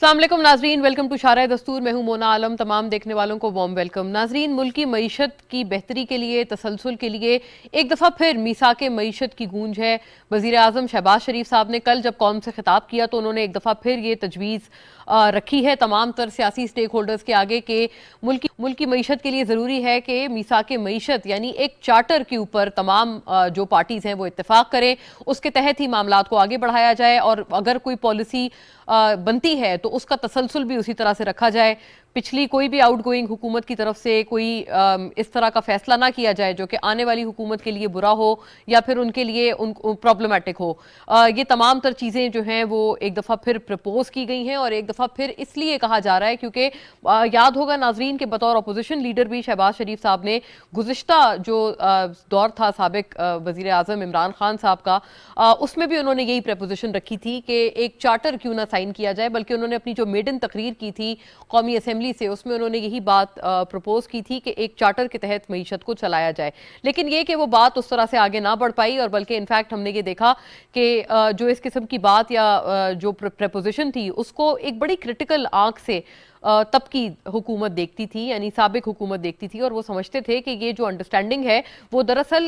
अस्सलाम वालेकुम नाजरीन, वेलकम टू शारा दस्तूर। मैं हूं मोना आलम। तमाम देखने वालों को वार्म वेलकम। नाजरीन, मुल्क की मईशत की बेहतरी के लिए, तसलसल के लिए एक दफ़ा फिर मीसाके मईशत की गूंज है। वज़ीर आज़म शहबाज शरीफ साहब ने कल जब कौम से खिताब किया तो उन्होंने एक दफ़ा फिर ये तजवीज़ रखी है तमाम तर सियासी स्टेक होल्डर्स के आगे कि मुल्क की मईशत के लिए ज़रूरी है कि मीसाके मईशत यानी एक चार्टर के ऊपर तमाम जो पार्टीज़ हैं वो इत्तेफाक करें, उसके तहत ही मामलात को आगे बढ़ाया जाए और अगर कोई पॉलिसी बनती है तो उसका तसलसल भी उसी तरह से रखा जाए। पिछली कोई भी आउटगोइंग हुकूमत की तरफ से कोई इस तरह का फैसला ना किया जाए जो कि आने वाली हुकूमत के लिए बुरा हो या फिर उनके लिए प्रॉब्लमेटिक हो। ये तमाम तर चीज़ें जो हैं वो एक दफ़ा फिर प्रपोज की गई हैं और एक दफ़ा फिर इसलिए कहा जा रहा है क्योंकि याद होगा नाजरीन के बतौर अपोजिशन लीडर भी शहबाज शरीफ साहब ने गुज़िश्ता जो दौर था साबिक वज़ीर आज़म इमरान खान साहब का, उसमें भी उन्होंने यही प्रपोजिशन रखी थी कि एक चार्टर क्यों ना साइन किया जाए, बल्कि उन्होंने अपनी जो मेडन तकरीर की थी कौमी असेंबली से उसमें उन्होंने यही बात प्रपोज की थी कि एक चार्टर के तहत मईशत को चलाया जाए। लेकिन ये कि वो बात उस तरह से आगे ना बढ़ पाई और बल्कि इनफैक्ट हमने ये देखा कि जो इस किस्म की बात या जो प्रपोजिशन थी उसको एक बड़ी क्रिटिकल आंख से तब की हुकूमत देखती थी, यानी साबिक हुकूमत देखती थी और वो समझते थे कि ये जो अंडरस्टैंडिंग है वो दरअसल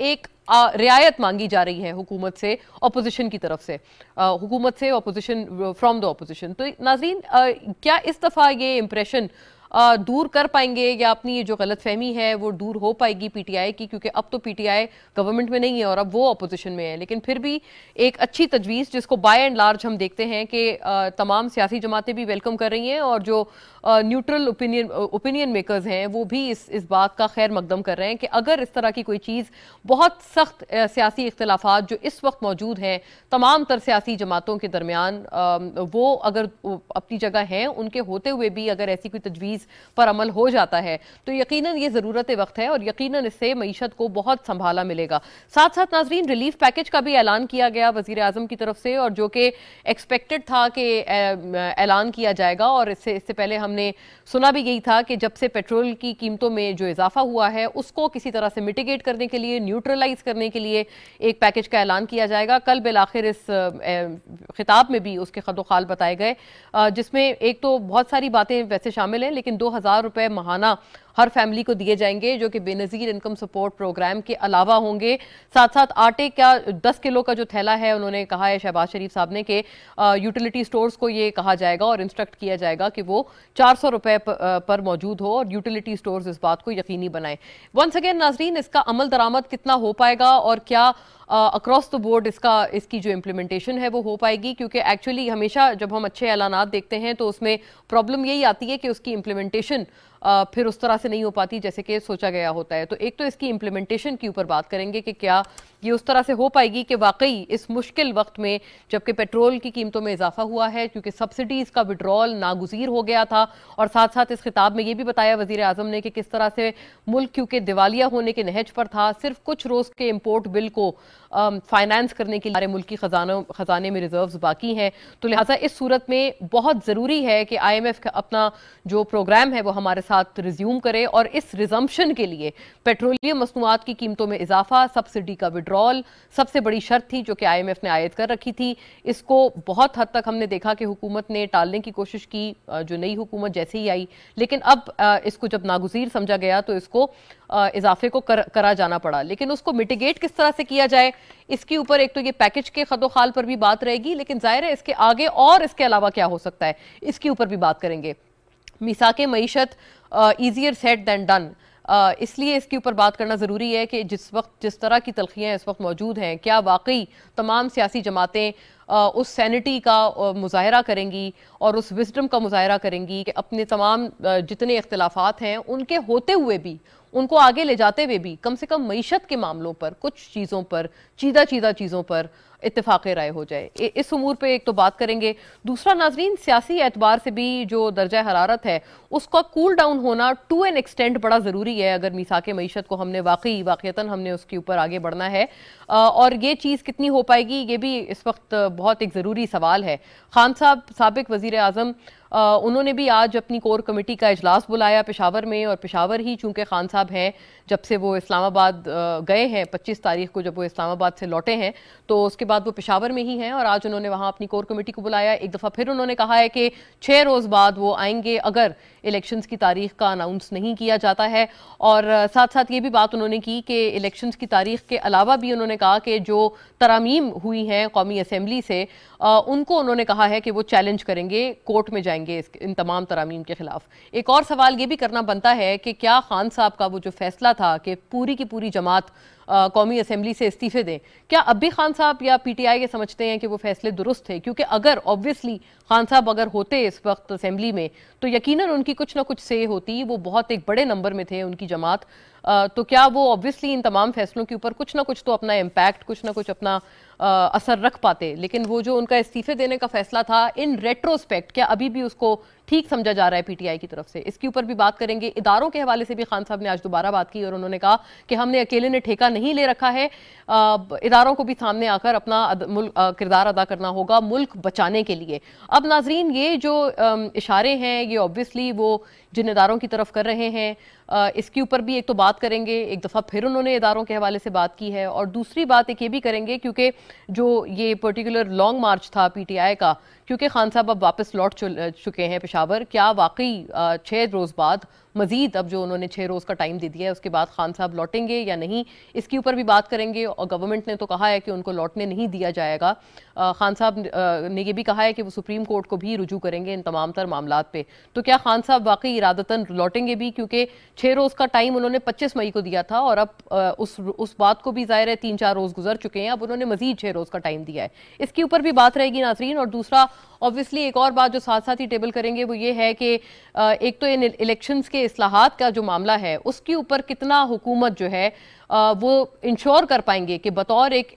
एक रियायत मांगी जा रही है हुकूमत से अपोजिशन की तरफ से, हुकूमत से अपोजिशन फ्रॉम द अपोजिशन। तो नाजरीन, क्या इस दफ़ा ये इम्प्रेशन दूर कर पाएंगे या अपनी ये जो गलतफहमी है वो दूर हो पाएगी पीटीआई की, क्योंकि अब तो पीटीआई गवर्नमेंट में नहीं है और अब वो अपोजिशन में है, लेकिन फिर भी एक अच्छी तजवीज़ जिसको बाय एंड लार्ज हम देखते हैं कि तमाम सियासी जमातें भी वेलकम कर रही हैं और जो न्यूट्रल ओपिनियन मेकर्स हैं वो भी इस बात का खैर मकदम कर रहे हैं कि अगर इस तरह की कोई चीज़ बहुत सख्त सियासी इख्तलाफात जो इस वक्त मौजूद हैं तमाम तर सियासी जमातों के दरमियान, वो अगर अपनी जगह हैं, उनके होते हुए भी अगर ऐसी कोई तजवीज़ पर अमल हो जाता है तो यकीनन ये ज़रूरत वक्त है और यकीनन इससे मईशत को बहुत संभाला मिलेगा। साथ साथ नाजरीन, रिलीफ पैकेज का भी ऐलान किया गया वज़ीर आज़म की तरफ से और जो कि एक्सपेक्टेड था कि ऐलान किया जाएगा और इससे पहले हमने सुना भी यही था कि जब से पेट्रोल की कीमतों में जो इजाफा हुआ है उसको किसी तरह से मिटिगेट करने के लिए, न्यूट्रलाइज करने के लिए एक पैकेज का ऐलान किया जाएगा। कल बिलाखिर इस खिताब में भी उसके खदोखाल बताए गए, जिसमें एक तो बहुत सारी बातें वैसे शामिल हैं, लेकिन 2,000 रुपये माहाना हर फैमिली को दिए जाएंगे जो कि बेनज़ीर इनकम सपोर्ट प्रोग्राम के अलावा होंगे। साथ साथ आटे का 10 किलो का जो थैला है, उन्होंने कहा है शहबाज शरीफ साहब ने कि यूटिलिटी स्टोर्स को ये कहा जाएगा और इंस्ट्रक्ट किया जाएगा कि वो 400 रुपये पर मौजूद हो और यूटिलिटी स्टोर्स इस बात को यकीनी बनाएं। वंस अगेन नाजरीन, इसका अमल दरामद कितना हो पाएगा और क्या अक्रॉस द बोर्ड इसकी जो इम्प्लीमेंटेशन है वो हो पाएगी, क्योंकि एक्चुअली हमेशा जब हम अच्छे ऐलानात देखते हैं तो उसमें प्रॉब्लम यही आती है कि उसकी इम्प्लीमेंटेशन फिर उस तरह से नहीं हो पाती जैसे कि सोचा गया होता है। तो एक तो इसकी इम्प्लीमेंटेशन के ऊपर बात करेंगे कि क्या ये उस तरह से हो पाएगी कि वाकई इस मुश्किल वक्त में, जबकि पेट्रोल की कीमतों में इजाफा हुआ है क्योंकि सब्सिडीज़ का विड्रॉल नागुज़ीर हो गया था, और साथ साथ इस खिताब में ये भी बताया वज़ीर आज़म ने कि किस तरह से मुल्क क्योंकि दिवालिया होने के नहज पर था, सिर्फ कुछ रोज़ के इम्पोर्ट बिल को फाइनेंस करने के लिए हमारे मुल्क की खजाने में रिजर्व्स बाकी हैं। तो लिहाजा इस सूरत में बहुत ज़रूरी है कि IMF का अपना जो प्रोग्राम है वो हमारे साथ रिज्यूम करे और इस रिजम्पशन के लिए पेट्रोलियम मसनूआत की कीमतों में इजाफा, सब्सिडी का विड्रॉल सबसे बड़ी शर्त थी जो कि IMF ने आयद कर रखी थी। इसको बहुत हद तक हमने देखा कि हुकूमत ने टालने की कोशिश की, जो नई हुकूमत जैसे ही आई, लेकिन अब इसको जब नागुज़ीर समझा गया तो इसको इजाफे को करा जाना पड़ा। लेकिन उसको मिटिगेट किस तरह से किया जाए, इसके ऊपर एक तो ये पैकेज के खदोखाल पर भी बात रहेगी, लेकिन जाहिर है इसके आगे और इसके अलावा क्या हो सकता है इसके ऊपर भी बात करेंगे। मिसाके मईशत ईजियर सेड दैन डन, इसलिए इसके ऊपर बात करना ज़रूरी है कि जिस तरह की तलखियाँ इस वक्त मौजूद हैं, क्या वाकई तमाम सियासी जमातें उस सैनिटी का मुजाहरा करेंगी और उस विजडम का मुजाहरा करेंगी कि अपने तमाम जितने इख्तिलाफात हैं उनके होते हुए भी, उनको आगे ले जाते हुए भी कम से कम मईशत के मामलों पर, कुछ चीज़ों पर, चीज़ा चीज़ों पर इत्तेफाक राय हो जाए। इस उमूर पे एक तो बात करेंगे। दूसरा नाजरीन, सियासी एतबार से भी जो दर्जा हरारत है उसका कूल डाउन होना टू एन एक्सटेंट बड़ा ज़रूरी है अगर मिसाके मईशत को हमने वाक़तन हमने उसके ऊपर आगे बढ़ना है, और ये चीज़ कितनी हो पाएगी ये भी इस वक्त बहुत एक ज़रूरी सवाल है। खान साहब साबिक वज़ीर आज़म, उन्होंने भी आज अपनी कोर कमेटी का इजलास बुलाया पेशावर में, और पेशावर ही चूंकि खान साहब हैं जब से वो इस्लामाबाद गए हैं, 25 तारीख को जब वो इस्लामाबाद से लौटे हैं, तो उसके बाद वो पेशावर में ही हैं और आज उन्होंने वहाँ अपनी कोर कमेटी को बुलाया। एक दफ़ा फिर उन्होंने कहा है कि 6 रोज़ बाद वो आएंगे अगर इलेक्शंस की तारीख का अनाउंस नहीं किया जाता है। और साथ साथ ये भी बात उन्होंने की कि इलेक्शंस की तारीख के अलावा भी उन्होंने कहा कि जो तरामीम हुई हैं कौमी असम्बली से, उनको उन्होंने कहा है कि वो चैलेंज करेंगे, कोर्ट में जाएंगे इन तमाम तरामीम के खिलाफ। एक और सवाल ये भी करना बनता है कि क्या खान साहब का वो जो फैसला था कि पूरी की पूरी जमात कौमी असम्बली से इस्तीफे दें, क्या अब भी खान साहब या पीटीआई ये समझते हैं कि वो फैसले दुरुस्त थे? क्योंकि अगर ऑब्वियसली खान साहब अगर होते इस वक्त असम्बली में तो यकीनन उनकी कुछ ना कुछ से होती, वो बहुत एक बड़े नंबर में थे उनकी जमात, तो क्या वो ऑब्वियसली इन तमाम फैसलों के ऊपर कुछ ना कुछ तो अपना इम्पैक्ट, कुछ ना कुछ अपना असर रख पाते। लेकिन वो जो उनका इस्तीफे देने का फैसला था, इन रेट्रोस्पेक्ट क्या अभी भी उसको ठीक समझा जा रहा है पीटीआई की तरफ से? इसके ऊपर भी बात करेंगे। इदारों के हवाले से भी खान साहब ने आज दोबारा बात की और उन्होंने कहा कि हमने अकेले ने ठेका नहीं ले रखा है, इदारों को भी सामने आकर अपना किरदार अदा करना होगा मुल्क बचाने के लिए। अब नाजरीन, ये जो इशारे हैं ये ऑब्वियसली वो जिन इदारों की तरफ कर रहे हैं, इसके ऊपर भी एक तो बात करेंगे। एक दफ़ा फिर उन्होंने इदारों के हवाले से बात की है और दूसरी बात एक ये भी करेंगे क्योंकि जो ये पर्टिकुलर लॉन्ग मार्च था पीटीआई का, क्योंकि खान साहब अब वापस लौट चुके हैं पेशावर, क्या वाकई 6 रोज़ बाद मजीद अब जो उन्होंने 6 रोज़ का टाइम दे दिया है उसके बाद खान साहब लौटेंगे या नहीं, इसके ऊपर भी बात करेंगे। और गवर्नमेंट ने तो कहा है कि उनको लौटने नहीं दिया जाएगा। खान साहब ने ये भी कहा है कि वो सुप्रीम कोर्ट को भी रुजू करेंगे इन तमाम तर मामलात पे। तो क्या खान साहब वाकई इरादतन लौटेंगे भी? क्योंकि 6 रोज़ का टाइम उन्होंने 25 मई को दिया था और अब उस बात को भी ज़ाहिर है 3-4 रोज़ गुजर चुके हैं, अब उन्होंने मजीद 6 रोज़ का टाइम दिया है। इसके ऊपर भी बात रहेगी नाजरीन। और दूसरा ऑब्वियसली एक और बात जो साथ साथ ही टेबल करेंगे वो ये है कि एक तो इन इलेक्शंस के इस्लाहात का जो मामला है उसके ऊपर कितना हुकूमत जो है वो इंश्योर कर पाएंगे कि बतौर एक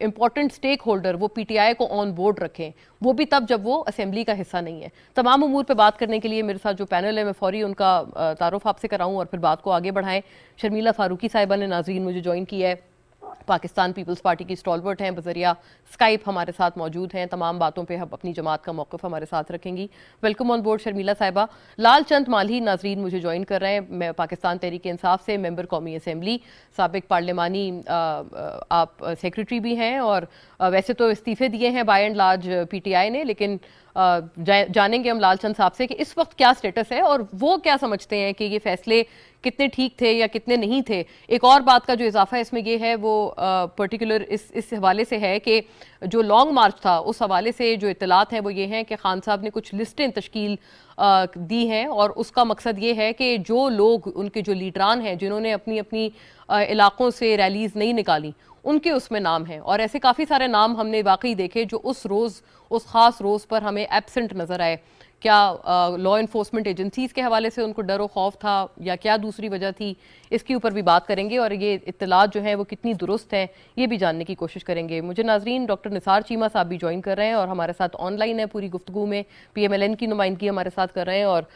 इम्पॉर्टेंट स्टेक होल्डर वो पीटीआई को ऑन बोर्ड रखें, वो भी तब जब वो असेंबली का हिस्सा नहीं है। तमाम उमूर पे बात करने के लिए मेरे साथ जो पैनल है मैं फौरी उनका तारुफ आपसे कराऊं और फिर बात को आगे बढ़ाएं। शर्मिला फारूकी साहिबा ने नाजरीन मुझे ज्वाइन किया है, पाकिस्तान पीपल्स पार्टी की स्टॉलवर्ट हैं, बजरिया स्काइप हमारे साथ मौजूद हैं। तमाम बातों पे हम अपनी जमात का मौक़िफ़ हमारे साथ रखेंगी। वेलकम ऑन बोर्ड शर्मिला साहिबा। लाल चंद माली नाजरीन मुझे ज्वाइन कर रहे हैं, मैं पाकिस्तान तहरीक इंसाफ से, मेंबर कौमी असम्बली, साबिक पार्लिमानी आप सेक्रेटरी भी हैं और वैसे तो इस्तीफ़े दिए हैं बाय एंड लार्ज पीटीआई ने, लेकिन जानेंगे हम लाल चंद साहब से कि इस वक्त क्या स्टेटस है और वो क्या समझते हैं कि ये फैसले कितने ठीक थे या कितने नहीं थे। एक और बात का जो इजाफा इसमें ये है वो पर्टिकुलर इस हवाले से है कि जो लॉन्ग मार्च था उस हवाले से जो इत्तलात हैं वो ये हैं कि खान साहब ने कुछ लिस्टें तश्कील दी हैं और उसका मकसद ये है कि जो लोग उनके जो लीडरान हैं जिन्होंने अपनी अपनी इलाकों से रैलीज नहीं निकाली उनके उसमें नाम हैं। और ऐसे काफ़ी सारे नाम हमने वाकई देखे जो उस रोज़, उस ख़ास रोज़ पर हमें एब्सेंट नज़र आए। क्या लॉ इन्फोर्समेंट एजेंसीज़ के हवाले से उनको डर व खौफ था या क्या दूसरी वजह थी, इसके ऊपर भी बात करेंगे और ये इत्तलात जो हैं वो कितनी दुरुस्त हैं ये भी जानने की कोशिश करेंगे। मुझे नाजरीन डॉक्टर निसार चीमा साहब भी ज्वाइन कर रहे हैं और हमारे साथ ऑनलाइन है पूरी गुफ्तगू में, PMLN की नुमाइंदगी हमारे साथ कर रहे हैं और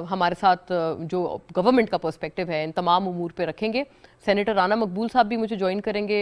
हमारे साथ जो गवर्नमेंट का पर्सपेक्टिव है इन तमाम उमूर पे रखेंगे। सेनेटर राना मकबूल साहब भी मुझे ज्वाइन करेंगे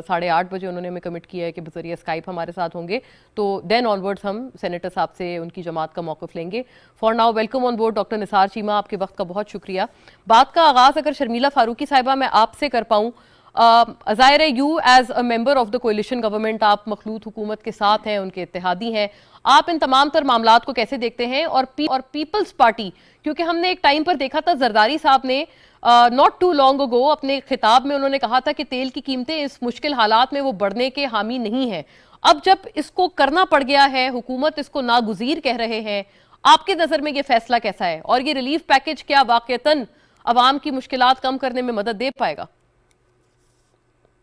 8:30 बजे, उन्होंने हमें कमिट किया है कि बजरिया स्काइप हमारे साथ होंगे, तो देन ऑनवर्ड्स हम सेनेटर साहब से उनकी जमात का मौक़िफ़ लेंगे। For now welcome on board doctor Nisar Cheema, आपके वक्त का बहुत शुक्रिया। बात का आगाज़ अगर शर्मिला फारूकी साहिबा मैं आपसे कर पाऊँ, ज़ाहिर है you as a member of the coalition government, आप मखलूत हुकूमत के साथ हैं, उनके इत्तेहादी हैं, आप इन तमाम तर मामलात को कैसे देखते हैं? और पीपल्स पार्टी, क्योंकि हमने एक टाइम पर देखा था जरदारी साहब ने नॉट टू लॉन्ग अगो अपने खिताब में उन्होंने कहा था कि तेल की कीमतें इस मुश्किल हालात में वो बढ़ने के हामी नहीं है। अब जब इसको करना पड़ गया है, हुकूमत इसको नागुज़ीर कह रहे हैं, आपके नज़र में ये फैसला कैसा है और ये रिलीफ पैकेज क्या वाकईतन अवाम की मुश्किलात कम करने में मदद दे पाएगा?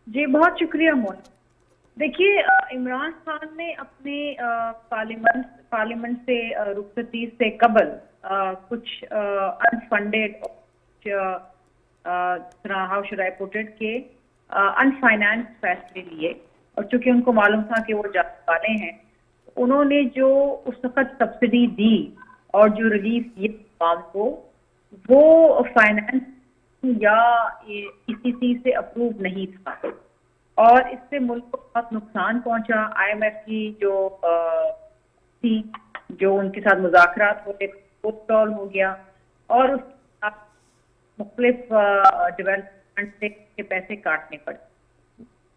जी बहुत शुक्रिया मोना। देखिए, इमरान खान ने अपने पार्लियामेंट से रुखसती से कबल कुछ unfunded, how should I put it, के अनफाइनेंस फैसले लिए और चूंकि उनको मालूम था कि वो जाने वाले हैं, उन्होंने जो उस वक्त सब्सिडी दी और जो रिलीफ दिए आवाम को, वो फाइनेंस या किसी चीज से अप्रूव नहीं था और इससे मुल्क को बहुत नुकसान पहुंचा। IMF की जो थी, जो उनके साथ मुज़ाकरात हुए, वो स्टॉल हो गया और मुख्तलिफ डेवलपमेंट से के पैसे काटने पड़े।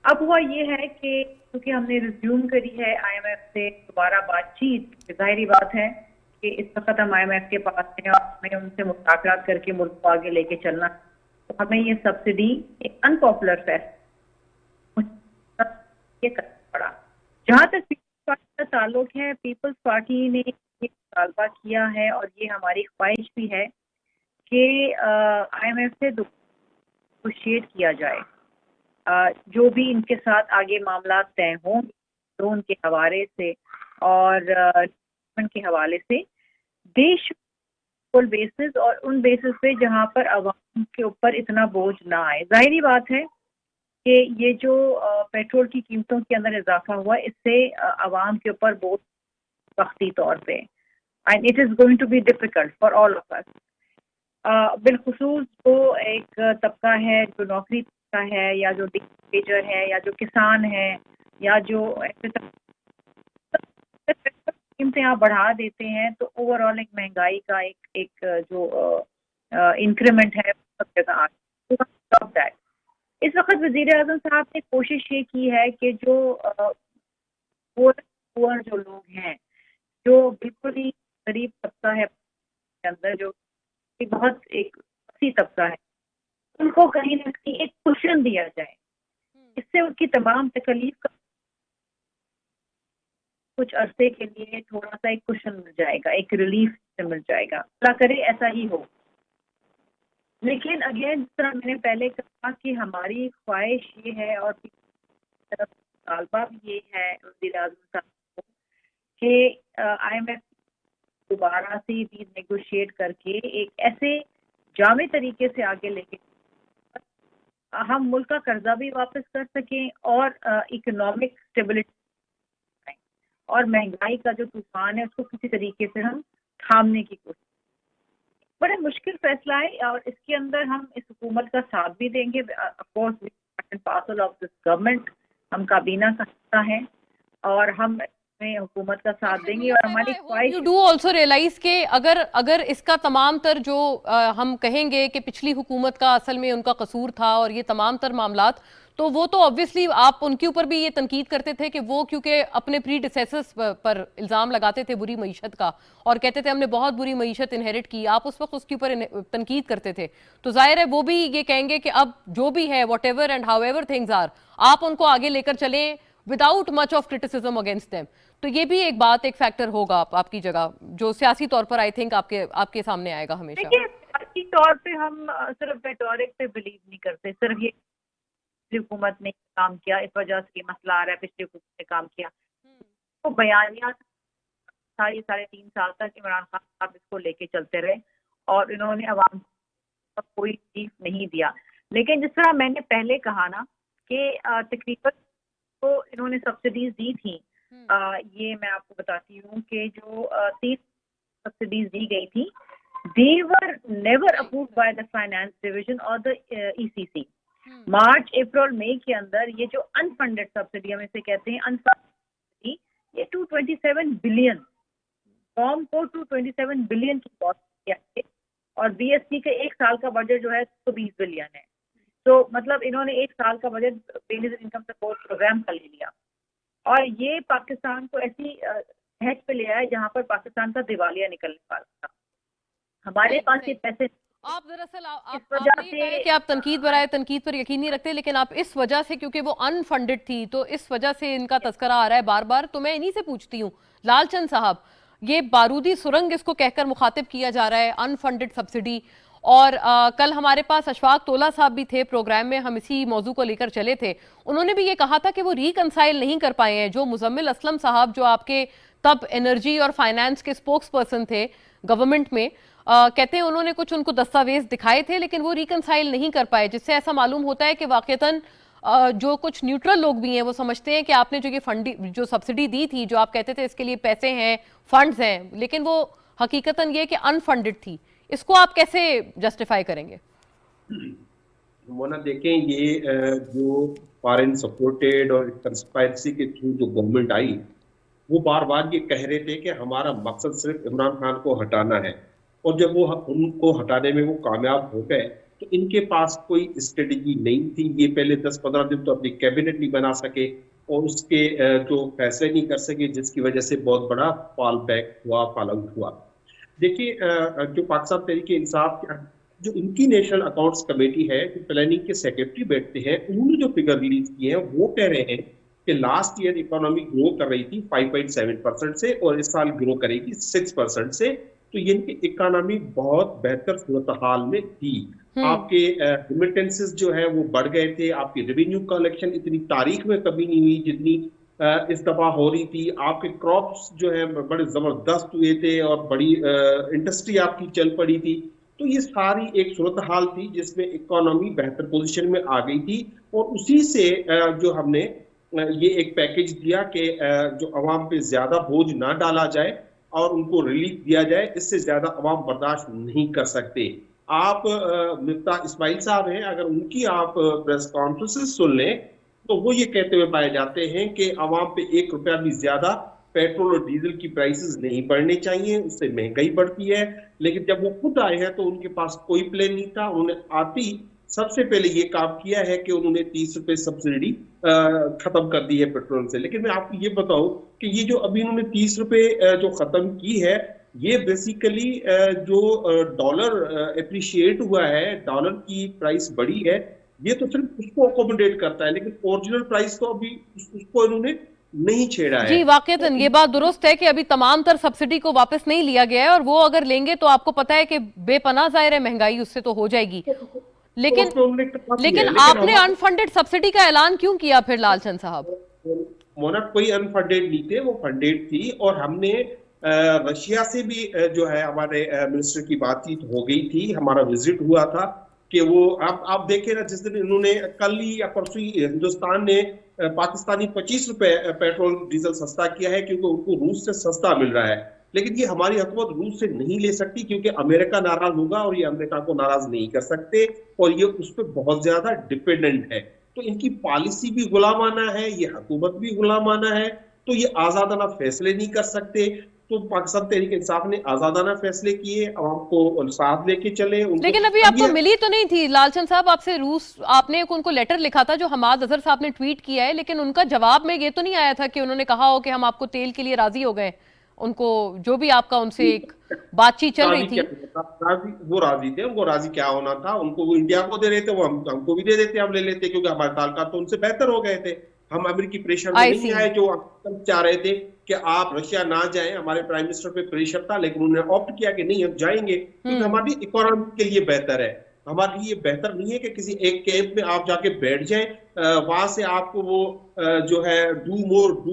अब हुआ ये है कि क्योंकि हमने रिज्यूम करी है IMF से दोबारा बातचीत, जाहिर बात है कि इस वक्त हम IMF के पास हैं और हमें उनसे मुज़ाकरात करके मुल्क को आगे लेके चलना, तो हमें ये सब्सिडी एक अनपॉपुलर फैसला ये करना पड़ा। जहाँ तक पीपल्स पार्टी का ताल्लुक है, पीपल्स पार्टी ने ये मुतालबा किया है और ये हमारी ख्वाहिश भी है कि IMF से नेगोशिएट किया जाए, जो भी इनके साथ आगे मामला तय हों लोन के हवाले से और के हवाले से, देश बेसिस और उन बेसिस पे जहां पर अवाम के ऊपर इतना बोझ ना आए। जाहिर बात है कि ये जो पेट्रोल की कीमतों के अंदर इजाफा हुआ, इससे अवाम के ऊपर बोझ वक्ती तौर पे, and it is going to be difficult for all of us. बिलखुसूस जो एक तबका है जो नौकरी का है या जो टीचर है या जो किसान है या जो कीमतें आप बढ़ा देते हैं तो ओवरऑल एक महंगाई का एक जो इंक्रीमेंट है सब जगह आ। इस वक्त वजीर आजम साहब ने कोशिश ये की है कि जो पुअर जो लोग हैं, जो बिल्कुल ही गरीब तबका है के अंदर, जो बहुत एक अच्छी तबका है, उनको कहीं ना कहीं एक कुशन दिया जाए, इससे उनकी तमाम तकलीफ का कुछ अरसे के लिए थोड़ा सा एक कुशन मिल जाएगा, एक रिलीफ मिल जाएगा। अल्लाह करे ऐसा ही हो। लेकिन अगेन जिस तरह मैंने पहले कहा कि हमारी ख्वाहिश ये है और तरफ तालबा भी ये है वज़ीर आज़म साहब को कि IMF दोबारा से भी नेगोशिएट करके एक ऐसे जामे तरीके से आगे लेके हम मुल्क का कर्जा भी वापस कर सकें और इकोनॉमिक स्टेबिलिटी और महंगाई का जो तूफान है उसको किसी तरीके से हम थामने की कोशिश। बड़ा मुश्किल फैसला है और इसके अंदर हम इस हुकूमत का साथ भी देंगे। Of course parcel of this government, हम काबीना का हिस्सा है और हम हुकूमत का साथ देंगे और हमारी ख्वाहिश। यू डू ऑल्सो रियलाइज के अगर इसका तमाम तर जो हम कहेंगे कि पिछली हुकूमत का असल में उनका कसूर था और ये तमाम तर मामलात, तो वो तो ऑब्वियसली आप उनके ऊपर भी ये तनकीद करते थे कि वो क्योंकि अपने प्रीडिसेसर्स पर इल्जाम लगाते थे बुरी मईशत का और कहते थे हमने बहुत बुरी मईशत इनहेरिट की, आप उस वक्त उसके ऊपर तनकीद करते थे, तो जाहिर है वो भी ये कहेंगे कि अब जो भी है whatever and however things are, आप उनको आगे लेकर चलें without much of criticism against them. तो ये भी एक बात, एक फैक्टर होगा आपकी जगह जो सियासी तौर पर आई थिंक आपके सामने आएगा हमेशा। देखिए, सियासी तौर पे हम सिर्फ रेटोरिक पे बिलीव नहीं करते, सिर्फ ये हुकूमत ने काम किया इस वजह से ये मसला आ रहा है, पिछली हुकूमत ने काम किया, तो बयानिया था ये 3.5 साल तक इमरान खान साहब इसको लेके चलते रहे और इन्होंने अवाम को कोई रिलीफ नहीं दिया। लेकिन जिस तरह मैंने पहले कहा ना कि तकरीबन तो इन्होंने सब्सिडीज दी थी, ये मैं आपको बताती हूँ कि जो 30 सब्सिडीज दी गई थी, they were never approved by the finance division और द ECC। मार्च अप्रैल मई के अंदर ये जो अनफंडेड सब्सिडी हम इसे कहते हैं, अनफंडेड, ये 227 बिलियन फॉर्म को 227 बिलियन की कॉस्ट किया है और BSP के एक साल का बजट जो है 120 बिलियन है। तो मतलब इन्होंने एक साल का budget basic income support programme का ले लिया और ये पाकिस्तान को ऐसी हैच पे ले आया जहां पर पाकिस्तान का दिवालिया निकलने वाला था। हमारे पास ये पैसे, आप दरअसल आपने कि आप तनकीद पर यकीन नहीं रखते, लेकिन आप इस वजह से क्योंकि वो अनफंडेड थी तो इस वजह से इनका तस्करा आ रहा है बार बार। तो मैं इन्हीं से पूछती हूँ लालचंद साहब, ये बारूदी सुरंग इसको कहकर मुखातिब किया जा रहा है, अनफंडेड सब्सिडी, और कल हमारे पास अशफाक तोला साहब भी थे प्रोग्राम में, हम इसी मौजू को लेकर चले थे, उन्होंने भी ये कहा था कि वो रिकंसाइल नहीं कर पाए हैं। जो मुजम्मिल असलम साहब जो आपके तब एनर्जी और फाइनेंस के स्पोक्स पर्सन थे गवर्नमेंट में, कहते हैं उन्होंने कुछ उनको दस्तावेज दिखाए थे लेकिन वो रिकंसाइल नहीं कर पाए, जिससे ऐसा मालूम होता है कि वाकईतन जो कुछ न्यूट्रल लोग भी हैं वो समझते हैं कि आपने जो ये जो सब्सिडी दी थी, जो आप कहते थे इसके लिए पैसे हैं, फंड्स हैं, लेकिन वो हकीकतन ये कि अनफंडेड थी। इसको आप कैसे जस्टिफाई करेंगे? मोना देखें, ये जो फॉरेन सपोर्टेड और कंस्पायरेसी के थ्रू जो गवर्नमेंट आई, वो बार बार ये कह रहे थे कि हमारा मकसद सिर्फ इमरान खान को हटाना है, और जब वो उनको हटाने में वो कामयाब हो गए तो इनके पास कोई स्ट्रेटेजी नहीं थी। ये पहले 10-15 दिन तो अपनी कैबिनेट नहीं बना सके और उसके जो फैसले नहीं कर सके, जिसकी वजह से बहुत बड़ा फॉल बैक हुआ, फॉल आउट हुआ। देखिए, जो पाकिस्तान तहरीक इंसाफ जो इनकी नेशनल अकाउंट्स कमेटी है, जो प्लानिंग के सेक्रेटरी बैठते हैं, उन्होंने जो फिगर रिलीज किए हैं वो कह रहे हैं कि लास्ट ईयर इकोनॉमी ग्रो कर रही थी 5.7% से और इस साल ग्रो करेगी 6% से। तो ये इनकी इकोनॉमी बहुत बेहतर सूरत हाल में थी। आपके रिमिटेंसेस जो है वो बढ़ गए थे, आपकी रेवेन्यू कलेक्शन इतनी तारीख में कभी नहीं हुई जितनी इस दफा हो रही थी। आपके क्रॉप्स जो है बड़े जबरदस्त हुए थे और बड़ी इंडस्ट्री आपकी चल पड़ी थी। तो ये सारी एक सूरत हाल थी जिसमें इकोनॉमी बेहतर पोजीशन में आ गई थी और उसी से जो हमने ये एक पैकेज दिया कि जो अवाम पे ज्यादा बोझ ना डाला जाए और उनको रिलीफ दिया जाए, इससे ज्यादा अवाम बर्दाश्त नहीं कर सकते। आप मिफ्ता इस्माइल साहब हैं, अगर उनकी आप प्रेस कॉन्फ्रेंसेस सुन लें तो वो ये कहते हुए पाए जाते हैं कि अवाम पे 1 रुपया भी ज्यादा पेट्रोल और डीजल की प्राइसेस नहीं बढ़नी चाहिए, उससे महंगाई बढ़ती है। लेकिन जब वो खुद आए हैं तो उनके पास कोई प्लान नहीं था। उन्होंने आती सबसे पहले ये काम किया है कि उन्होंने 30 रुपए सब्सिडी खत्म कर दी है पेट्रोल से। लेकिन मैं आपको ये बताऊं कि ये जो अभी उन्होंने 30 रुपए जो खत्म की है, ये बेसिकली जो डॉलर एप्रिशिएट हुआ है, डॉलर की प्राइस बढ़ी है, ये तो सिर्फ उसको अकोमोडेट करता है, लेकिन ओरिजिनल प्राइस तो अभी उसको इन्होंने नहीं छेड़ा है। जी, वाकईतन ये बात दुरुस्त है कि अभी तमाम तर सब्सिडी को वापस नहीं लिया गया है और वो अगर लेंगे तो आपको पता है कि बेपनाह जाहिर है महंगाई उससे तो हो जाएगी। लेकिन आपने अनफंडेड सब्सिडी का ऐलान क्यों किया फिर लालचंद साहब? मोना, कोई अनफंडेड नहीं थे, वो फंडेड थी। और हमने रशिया से भी जो है हमारे मिनिस्टर की बातचीत हो गई थी, हमारा विजिट हुआ था कि वो आप देखें ना, जिस दिन इन्होंने कल ही या परसों ही हिंदुस्तान ने पाकिस्तानी 25 रुपए पेट्रोल डीजल सस्ता किया है क्योंकि उनको रूस से सस्ता मिल रहा है। लेकिन ये हमारी हुकूमत रूस से नहीं ले सकती क्योंकि अमेरिका नाराज होगा और ये अमेरिका को नाराज नहीं कर सकते और ये उस पर बहुत ज्यादा डिपेंडेंट है। तो इनकी पॉलिसी भी गुलामाना है, ये हुकूमत भी गुलामाना है, तो ये आजादाना फैसले नहीं कर सकते। तो पाकिस्तान तहरीक इंसाफ ने आजादाना फैसले किए, आवाम को साथ लेके चले। लेकिन अभी आपको मिली तो नहीं थी लालचंद साहब आपसे रूस, आपने उनको लेटर लिखा था जो हमाद अजहर साहब ने ट्वीट किया है, लेकिन उनका जवाब में ये तो नहीं आया था कि उन्होंने कहा हो कि हम आपको तेल के लिए राजी हो गए। उनको जो भी आपका उनसे एक बातचीत चल रही थी, वो राजी थे। उनको राजी क्या होना था, उनको वो इंडिया को दे रहे थे, वो हमको भी दे देते, हम ले लेते, क्योंकि हमारे ताल्लुकात तो उनसे बेहतर हो गए थे। हम अमेरिकी प्रेशर में नहीं आए जो चाह रहे थे कि आप रशिया ना जाएं। हमारे प्राइम मिनिस्टर पे प्रेशर था, लेकिन उन्होंने ऑप्ट किया कि नहीं हम जाएंगे क्योंकि हमारी इकोनॉमी के लिए बेहतर है। हमारे लिए बेहतर नहीं है कि किसी एक कैंप में आप जाके बैठ जाएं, वहां से आपको वो जो है डू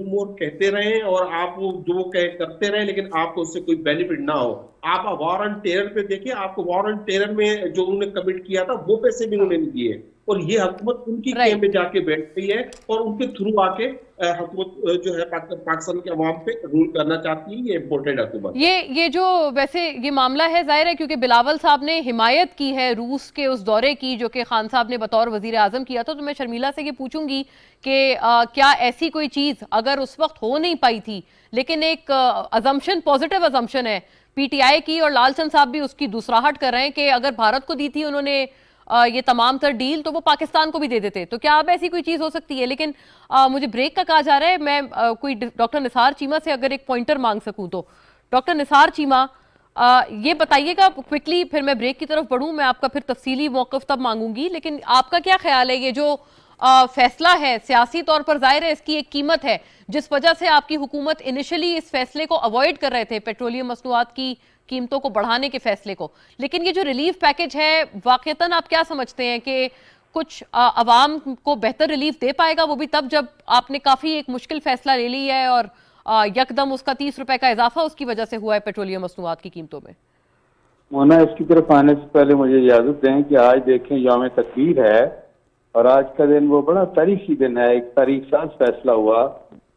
मोर कहते रहें और आप वो जो करते रहें, लेकिन आपको उससे कोई बेनिफिट ना हो। आप वॉर ऑन टेरर पे देखिए, आपको वॉर ऑन टेरर में जो उन्होंने कमिट किया था वो पैसे भी उन्होंने नहीं दिए और ये हुकूमत उनकी कैंप में जाके बैठ गई है और उनके थ्रू आके हुकूमत जो है पाकिस्तान के अवाम पे रूल करना चाहती है। ये इम्पोर्टेंट हुकूमत। ये जो वैसे ये मामला है जाहिर है क्योंकि बिलावल साहब ने हिमायत की है रूस के उस दौरे की जो कि खान साहब ने बतौर वजीर आजम किया था। तो मैं शर्मिला से ये पूछूंगी कि क्या ऐसी कोई चीज अगर उस वक्त हो नहीं पाई थी, लेकिन एक अजम्पशन, पॉजिटिव अजम्पशन है पीटीआई की और लालचंद साहब भी उसकी दूसराहट कर रहे हैं कि अगर भारत को दी थी उन्होंने ये तमाम तर डील तो वो पाकिस्तान को भी दे देते, तो क्या अब ऐसी कोई चीज हो सकती है? लेकिन मुझे ब्रेक का कहा जा रहा है, मैं कोई डॉक्टर निसार चीमा से अगर एक पॉइंटर मांग सकूं तो डॉक्टर निसार चीमा ये बताइएगा क्विकली, फिर मैं ब्रेक की तरफ बढ़ूं, मैं आपका फिर तफसीली मौक़िफ़ तब मांगूंगी। लेकिन आपका क्या ख्याल है ये जो फैसला है सियासी तौर पर जाहिर है इसकी एक कीमत है जिस वजह से आपकी हुकूमत इनिशियली इस फैसले को अवॉइड कर रहे थे, पेट्रोलियम मसनूआत की कीमतों को बढ़ाने के फैसले को, लेकिन ये जो रिलीफ पैकेज है वाकईतन आप क्या समझते हैं कि कुछ अवाम को बेहतर रिलीफ दे पाएगा? वो भी तब जब आपने काफी एक मुश्किल फैसला ले लिया है और यकदम उसका 30 रुपए का इजाफा उसकी वजह से हुआ है पेट्रोलियम मसनूआत की कीमतों में। मोना, इसकी तरफ आने से पहले मुझे इजाजत दें कि आज देखें यौम तकबीर है और आज का दिन वो बड़ा तारीखी दिन है, एक तारीख साज फैसला हुआ।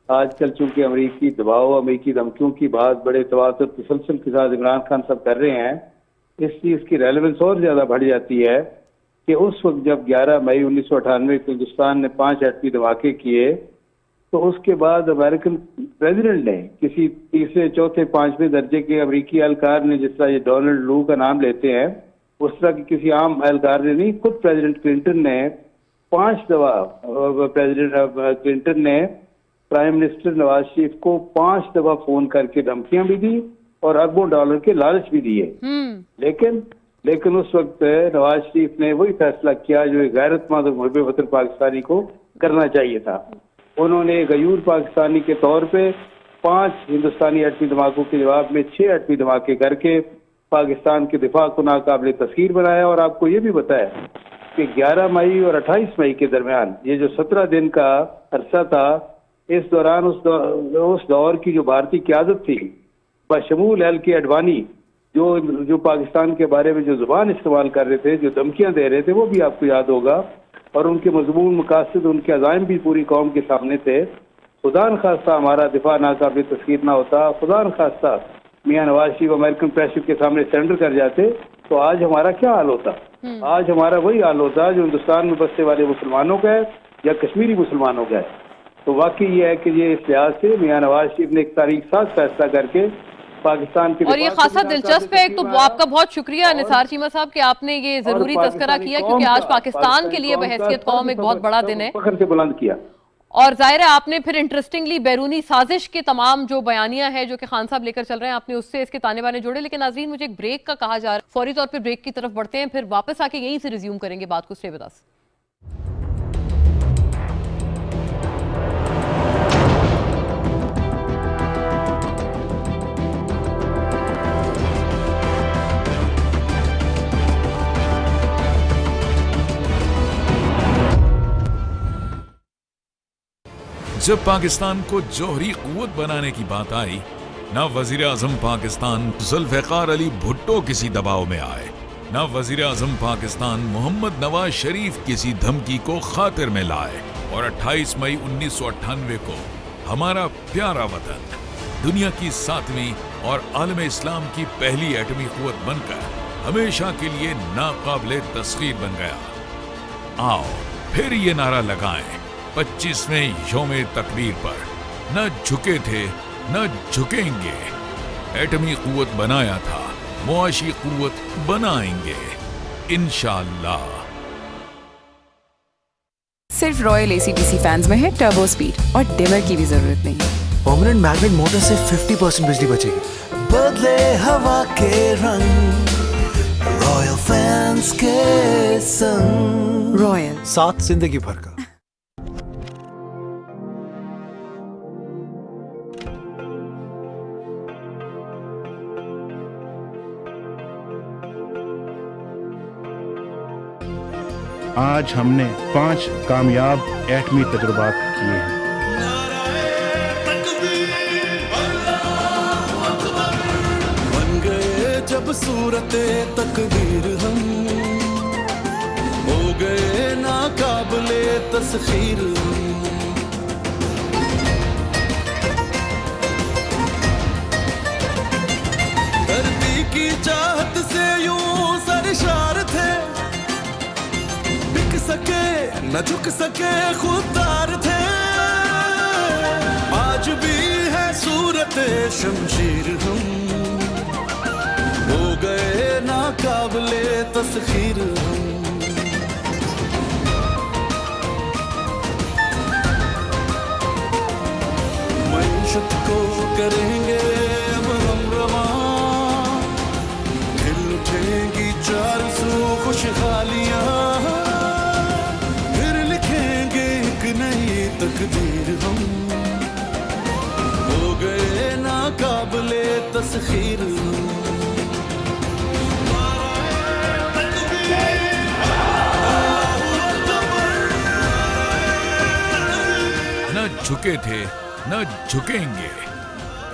आजकल चूंकि अमरीकी दबाव, अमरीकी धमकियों की बात बड़े तवाज़ुर तसलसल के साथ इमरान खान सब कर रहे हैं, इसलिए इसकी रेलेवेंस और ज्यादा बढ़ जाती है कि उस वक्त जब 11 मई 1998 को हिंदुस्तान ने 5 एटमी धमाके किए तो उसके बाद अमेरिकन प्रेसिडेंट ने किसी तीसरे, चौथे, 5वें दर्जे के अमरीकी एहलकार ने, जिस तरह ये डोनाल्ड लू का नाम लेते हैं, उस तरह की किसी आम एहलकार ने नहीं, खुद प्रेसिडेंट क्लिंटन ने 5 दफा प्रेसिडेंट क्लिंटन ने प्राइम मिनिस्टर नवाज शरीफ को 5 दफा फोन करके धमकियां भी दी और अरबों डॉलर के लालच भी दिए। लेकिन उस वक्त नवाज शरीफ ने वही फैसला किया जो एक गैरतमंद और मुहब्बे वतन पाकिस्तानी को करना चाहिए था। उन्होंने गयूर पाकिस्तानी के तौर पे 5 हिंदुस्तानी एटमी धमाकों के जवाब में 6 एटमी धमाके करके पाकिस्तान के दिफा को नाकाबिले तस्खीर बनाया। और आपको ये भी बताया कि 11 मई और 28 मई के दरमियान ये जो 17 दिन का अरसा था, इस दौरान उस दौर की जो भारतीय क़यादत थी बशमूल एल.के. अडवाणी जो पाकिस्तान के बारे में जो जुबान इस्तेमाल कर रहे थे, जो धमकियां दे रहे थे, वो भी आपको याद होगा। और उनके मजमून मकासद, उनके अज़ाइम भी पूरी कौम के सामने थे। खुदा न खास्ता हमारा दिफा नाकाबिल तस्खीर ना होता, खुदा न खास्ता मियां नवाज शरीफ अमेरिकन प्रेशर के सामने सरेंडर कर जाते, तो आज हमारा क्या हाल होता? आज हमारा वही हाल होता जो हिंदुस्तान में बसने वाले मुसलमानों का है या कश्मीरी मुसलमानों का है। तो वाकई ये है कि ये इस लिहाज से मियां नवाज शरीफ ने एक तारीख साज फैसला करके पाकिस्तान के, और ये खासा दिलचस्प है। तो आपका बहुत शुक्रिया निसार चीमा साहब कि आपने ये जरूरी तस्करा किया, क्योंकि आज पाकिस्तान के लिए बहैसियत कौम एक बहुत बड़ा दिन है, फख्र से बुलंद किया। और जाहिर है आपने फिर इंटरेस्टिंगली बैरूनी साजिश के तमाम जो बयानियां हैं जो कि खान साहब लेकर चल रहे हैं, आपने उससे इसके ताने बाने जोड़े। लेकिन नाज़रीन, मुझे एक ब्रेक का कहा जा रहा है, फौरी तौर पर ब्रेक की तरफ बढ़ते हैं, फिर वापस आके यहीं से रिज्यूम करेंगे बात को। Stay with us. जब पाकिस्तान को जौहरी कुव्वत बनाने की बात आई, न वजीर आजम पाकिस्तान जुल्फ़िकार अली भुट्टो किसी दबाव में आए, न वजीर आजम पाकिस्तान मोहम्मद नवाज शरीफ किसी धमकी को खातिर में लाए। और 28 मई 1998 को हमारा प्यारा वतन दुनिया की 7वीं और आलम इस्लाम की पहली एटमी कुव्वत बनकर हमेशा के लिए नाकाबिले तस्खीर बन गया। आओ फिर ये नारा लगाएं 25वें यौमे तकबीर पर, न झुके थे न झुकेंगे। एटमी कुव्वत बनाया था, मुआशी कुव्वत बनाएंगे इंशाअल्लाह। सिर्फ रॉयल एसी/डीसी फैंस में है टर्बो स्पीड और डिमर की भी जरूरत नहीं। परमानेंट मैग्नेट मोटर से 50% बिजली बचेगी। बदले हवा के रंग, रॉयल फैंस के संग। रॉयल, साथ जिंदगी भर का। आज हमने 5 कामयाब एटमी तजुर्बात किए हैं। बन गए जब सूरते तकदीर हम, हो गए नाकाबिले तस्खीर हम। धरती की चाहत से यूं सरशार थे, सके न झुक सके खुददार थे। आज भी है सूरत शमशीर हम, हो गए नाकाबिले तस्खीर हम। मईशत को करेंगे अब हम रवां, हिल उठेंगी 400 खुशहालियां। तकदीर हम, हो गए नाकाबिले तस्खीर हम। न झुके थे न झुकेंगे।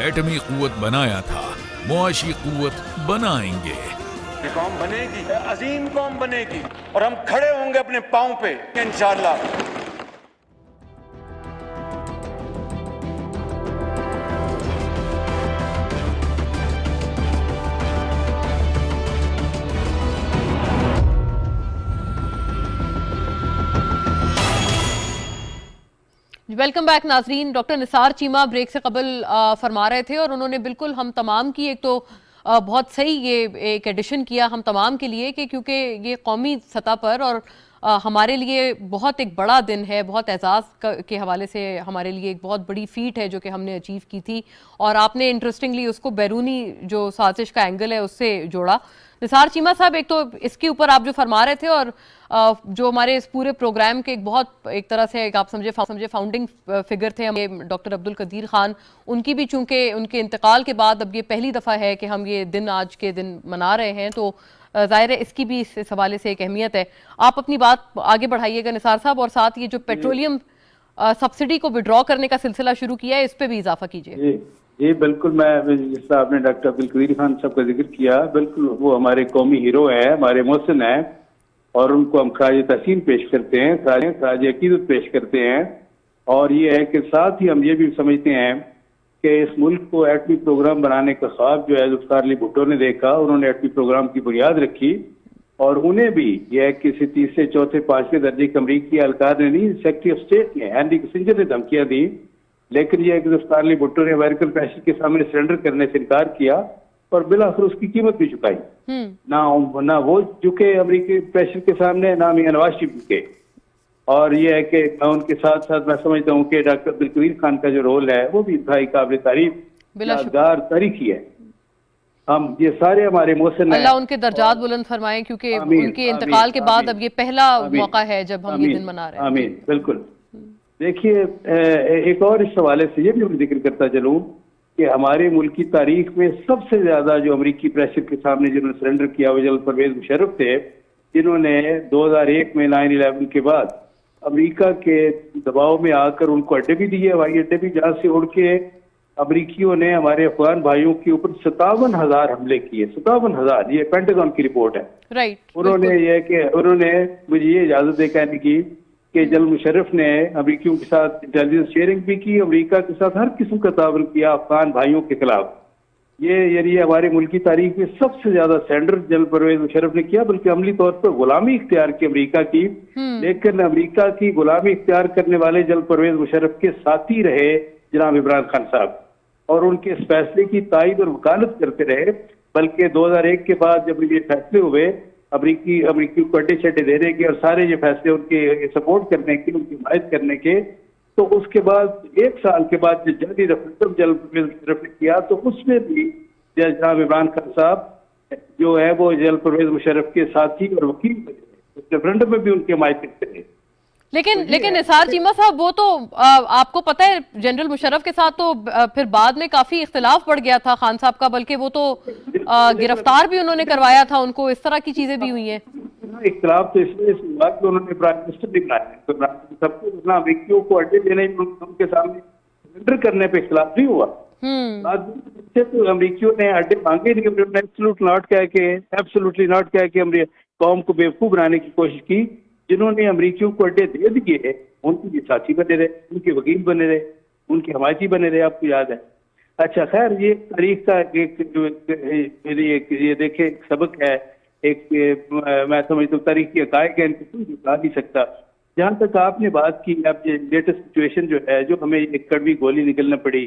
एटमी कुव्वत बनाया था, मुआशी कुव्वत बनाएंगे। ये कौम बनेगी, अजीम कौम बनेगी, और हम खड़े होंगे अपने पांव पे इंशाअल्लाह। वेलकम बैक नाजरीन। डॉक्टर निसार चीमा ब्रेक से कबल फरमा रहे थे और उन्होंने बिल्कुल हम तमाम की एक तो बहुत सही ये एक एडिशन किया हम तमाम के लिए कि क्योंकि ये कौमी सतह पर और हमारे लिए बहुत एक बड़ा दिन है, बहुत एजाज़ के हवाले से हमारे लिए एक बहुत बड़ी फीट है जो कि हमने अचीव की थी। और आपने इंटरेस्टिंगली उसको बैरूनी जो साजिश का एंगल है उससे जोड़ा। निसार चीमा साहब, एक तो इसके ऊपर आप जो फरमा रहे थे और जो हमारे इस पूरे प्रोग्राम के एक तरह से आप समझे फाउंडिंग फिगर थे हमें डॉक्टर अब्दुल कदीर खान, उनकी भी चूंकि उनके इंतकाल के बाद अब ये पहली दफ़ा है कि हम ये दिन आज के दिन मना रहे हैं, तो जाहिर है इसकी भी इस हवाले से एक अहमियत है। आप अपनी बात आगे बढ़ाइएगा निसार साहब, और साथ ये जो पेट्रोलियम सब्सिडी को विड्रॉ करने का सिलसिला शुरू किया है इस पे भी इजाफा कीजिए। जी बिल्कुल, मैं जिस आपने डॉक्टर अब्दुल कदीर खान साहब का जिक्र किया, बिल्कुल वो हमारे कौमी हीरो है, हमारे मोहसिन है, और उनको हम खराज तहसीन पेश करते हैं, खराज अकीदत पेश करते हैं। और ये है कि साथ ही हम ये भी समझते हैं कि इस मुल्क को एटमी प्रोग्राम बनाने का ख्वाब जो है जुल्फ़िकार अली भुट्टो ने देखा, उन्होंने एटमी प्रोग्राम की बुनियाद रखी, और उन्हें भी यह है कि तीसरे चौथे पांचवें दर्जे के अमरीकी एहलकार ने नहीं, सेक्रेटरी ऑफ स्टेट ने, हेनरी किसिंजर ने धमकियां दी, लेकिन यह जुल्फ़िकार अली भुट्टो ने अमेरिकन प्रेशर के सामने सरेंडर करने से इनकार किया और बिलाखिर उसकी कीमत भी चुकाई। ना वो झुके अमेरिकी प्रेशर के सामने, ना मियां नवाज शरीफ झुके। और ये है कि मैं उनके साथ साथ मैं समझता हूँ कि डॉक्टर अब्दुल कदीर खान का जो रोल है वो भी इंतहाई काबिल तारीफ, यादगार, तारीखी है। हम ये सारे हमारे मोहसिन, अल्लाह उनके दर्जात बुलंद फरमाएं, क्योंकि उनके इंतकाल के बाद अब ये पहला मौका है जब हम ये दिन मना रहे हैं। आमीन, बिल्कुल। देखिए, एक और इस हवाले से ये भी मैं जिक्र करता चलूँ कि हमारे मुल्क की तारीख में सबसे ज्यादा जो अमरीकी प्रेशर के सामने जिन्होंने सरेंडर किया वो जनरल परवेज मुशर्रफ थे, जिन्होंने 2001 में 9/11 के बाद अमेरिका के दबाव में आकर उनको अड्डे भी दिए, हवाई अड्डे भी, जहां से उड़ के अमरीकियों ने हमारे अफगान भाइयों के ऊपर 57,000 हमले किए। 57,000, ये पेंटागन की रिपोर्ट है। राइट। उन्होंने मुझे ये इजाजत दे कहने की कि जनरल मुशर्रफ ने अमरीकियों के साथ इंटेलिजेंस शेयरिंग भी की, अमेरिका के साथ हर किस्म का ताउन किया अफगान भाइयों के खिलाफ। ये हमारे मुल्क की तारीख में सबसे ज्यादा सरेंडर जनरल परवेज मुशर्रफ ने किया, बल्कि अमली तौर पर गुलामी इख्तियार की अमेरिका की। लेकिन अमेरिका की गुलामी इख्तियार करने वाले जनरल परवेज मुशर्रफ के साथी रहे जनाब इमरान खान साहब, और उनके इस फैसले की तायद और वकालत करते रहे। बल्कि 2001 के बाद जब ये फैसले हुए अमरीकी को अड्डे छड्डे देने के और सारे ये फैसले उनके सपोर्ट करने के, उनकी हिमायत करने के, तो उसके बाद 1 साल के बाद जो जल्दी रेफरेंडम जनरल परवेज मुशर्रफ ने किया, तो उसमें भी जनाब इमरान खान साहब जो है वो जनरल परवेज मुशर्रफ के साथी और वकील बने, रेफरेंडम में भी उनकी हिमायत करते रहे। लेकिन निसार चीमा साहब, वो तो आपको पता है जनरल मुशर्रफ के साथ तो फिर बाद में काफी इख्तिलाफ बढ़ गया था खान साहब का, बल्कि वो तो गिरफ्तार भी उन्होंने करवाया था उनको, इस तरह की चीजें भी हुई हैं। इख्तिलाफ तो इसलिए हुआ कि उन्होंने प्राइम मिनिस्टर भी बनाया, तो सबको अपना अमरीकियों को अड्डे देने, उनके सामने सरेंडर करने पे इख्तिलाफ भी हुआ। तो अमरीकियों ने अड्डे मांगे नहीं, एब्सोल्युटली नॉट कह के कौम को बेवकूफ बनाने की कोशिश की। जिन्होंने अमरीकियों को अड्डे दे दिए उनके भी साथी बने रहे, उनके वकील बने रहे, उनके हमायती बने रहे, आपको याद है। अच्छा, खैर, ये तारीख का ये देखे एक सबक है, मैं समझता हूँ तारीख की हकायक है, इनको कोई बता नहीं सकता। जहाँ तक आपने बात की, अब ये लेटेस्ट सिचुएशन जो है, जो हमें एक कड़वी गोली निकलना पड़ी,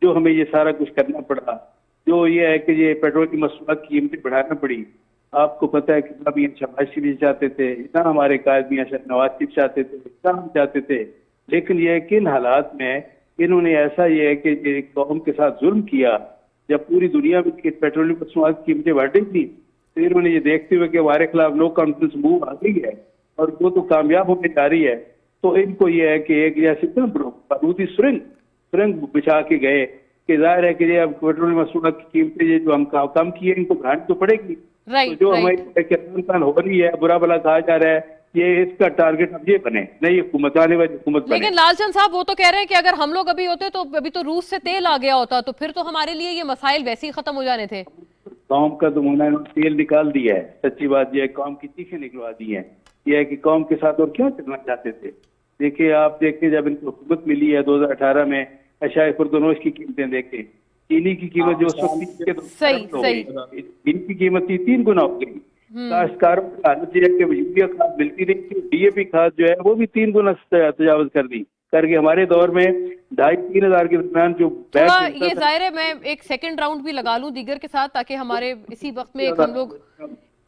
जो हमें ये सारा कुछ करना पड़ा, जो ये है कि ये पेट्रोल की मसरूआत की कीमतें बढ़ाना पड़ी। आपको पता है कि ना मियां शहबाज शरीफ चाहते थे, ना हमारे कायद मियां नवाज शरीफ चाहते थे, ना हम चाहते थे, लेकिन ये किन हालात में इन्होंने ऐसा ये है कि कौम के साथ जुल्म किया। जब पूरी दुनिया में पेट्रोलियम मसरूआत की कीमतें बढ़ रही थी, तो इन्होंने ये देखते हुए कि हमारे खिलाफ नो कॉन्फिडेंस मूव आ गई है और वो तो कामयाब होने जा रही है, तो इनको ये है कि एक जैसे बारूदी सुरंग बिछा के गए कि जाहिर है कि अब पेट्रोलियम मसरूआत की कीमतें ये जो हम कम किए, इनको बढ़ानी तो पड़ेगी। तो जो हमारी हो रही है, बुरा भला कहा जा रहा है, ये इसका टारगेट अब ये बने, नई हुकूमत, आने वाली हुकूमत बने। लेकिन लालचंद साहब, वो तो कह रहे हैं कि अगर हम लोग अभी होते तो अभी तो रूस से तेल आ गया होता, तो फिर तो हमारे लिए ये मसाइल वैसे ही खत्म हो जाने थे। कौम का तो उन्होंने तेल निकाल दिया है, सच्ची बात यह है, कौम की चीखें निकलवा दी है। यह है कि कौम के साथ और क्या करना चाहते थे। देखिए, आप देखिए, जब इनको हुकूमत मिली है 2018 में, अशाए खुर्दनोश की कीमतें देखें, चीनी की कीमत जो चीनी की कीमत थी 3 गुना हो गई। काश्तकारों की हालत यह है कि यूरिया खाद मिलती नहीं थी, DAP खाद जो है वो भी 3 गुना तजावज कर दी करके हमारे दौर में 2,500-3,000 के दरमियान जो बैग थोड़ा मिलता ये था। जाहिर है मैं एक सेकंड राउंड भी लगा लूं दीगर के साथ, ताकि हमारे इसी वक्त में एक हम लोग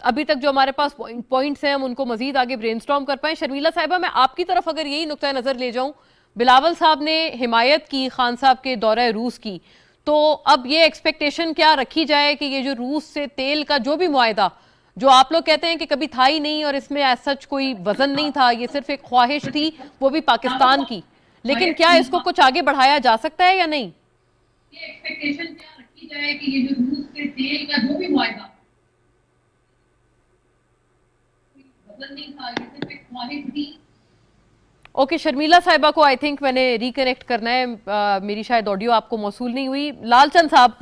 अभी तक जो हमारे पास पॉइंट्स हैं हम उनको मजीद आगे ब्रेनस्टॉर्म कर पाएं। शर्मिला साहिबा, मैं आपकी तरफ अगर यही नुक्ता नजर ले जाऊं, बिलावल साहब ने हिमायत की खान साहब के दौरे रूस की, तो अब ये एक्सपेक्टेशन क्या रखी जाए कि ये जो रूस से तेल का जो भी मुआहदा, जो आप लोग कहते हैं कि कभी था ही नहीं और इसमें एज सच कोई वजन नहीं था, ये सिर्फ एक ख्वाहिश थी वो भी पाकिस्तान की, लेकिन क्या इसको कुछ आगे बढ़ाया जा सकता है या नहीं? ये एक्सपेक्टेशन क्या रखी जाए कि ये जो रूस के तेल का जो भी मुआहदा वजन नहीं था, ये सिर्फ एक ख्वाहिश थी। ओके, शर्मिला साहिबा को आई थिंक मैंने रिकनेक्ट करना है, मेरी शायद ऑडियो आपको मौसूल नहीं हुई। लालचंद साहब,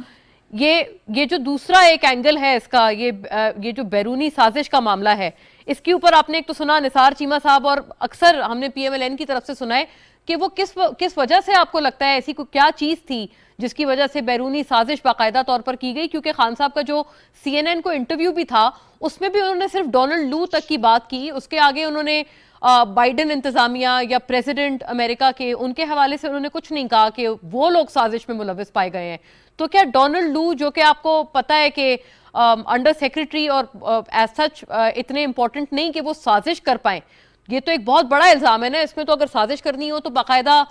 ये जो दूसरा एक एंगल है इसका, ये जो बैरूनी साजिश का मामला है, इसके ऊपर आपने एक तो सुना निसार चीमा साहब, और अक्सर हमने PMLN की तरफ से सुना है कि वो किस वजह से आपको लगता है, ऐसी कोई क्या चीज थी जिसकी वजह से बैरूनी साजिश बाकायदा तौर पर की गई? क्योंकि खान साहब का जो CNN को इंटरव्यू भी था उसमें भी उन्होंने सिर्फ डोनाल्ड लू तक की बात की, उसके आगे उन्होंने बाइडेन इंतजामिया या प्रेसिडेंट अमेरिका के उनके हवाले से उन्होंने कुछ नहीं कहा कि वो लोग साजिश में मुलविस पाए गए हैं। तो क्या डोनाल्ड लू, जो कि आपको पता है कि अंडर सेक्रेटरी और एज सच इतने इंपॉर्टेंट नहीं कि वो साजिश कर पाए, ये तो एक बहुत बड़ा इल्जाम है ना इसमें, तो अगर साजिश करनी हो तो बाकायदा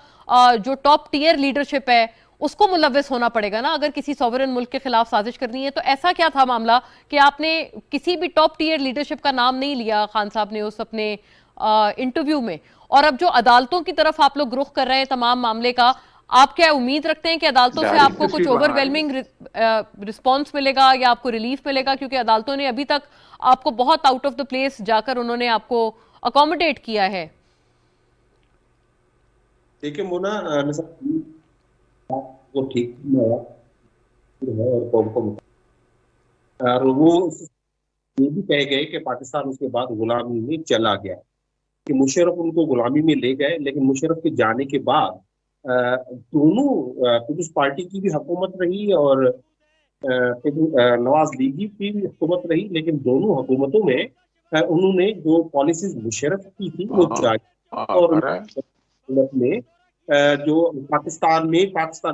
जो टॉप टियर लीडरशिप है उसको मुलविस होना पड़ेगा ना, अगर किसी सॉवरेन मुल्क के खिलाफ साजिश करनी है। तो ऐसा क्या था मामला कि आपने किसी भी टॉप टियर लीडरशिप का नाम नहीं लिया खान साहब ने उस अपने इंटरव्यू में? और अब जो अदालतों की तरफ आप लोग रुख कर रहे हैं तमाम मामले का, आप क्या उम्मीद रखते हैं कि अदालतों से आपको कुछ ओवरवेलमिंग रिस्पॉन्स मिलेगा या आपको रिलीफ मिलेगा? क्योंकि अदालतों ने अभी तक आपको बहुत आउट ऑफ द प्लेस जाकर उन्होंने आपको अकोमोडेट किया है। देखिए मोना, वो ठीक है और वो ये भी कह गए कि पाकिस्तान उसके बाद गुलामी में चला गया, कि मुशर्रफ उनको गुलामी में ले गए, लेकिन मुशर्रफ के जाने के बाद दोनों पीपुल्स पार्टी की भी हुकूमत रही और नवाज लीग की भी हुकूमत रही, लेकिन दोनों हुकूमतों में उन्होंने जो पॉलिसीज मुशर्रफ की थी वो जारी, और में जो पाकिस्तान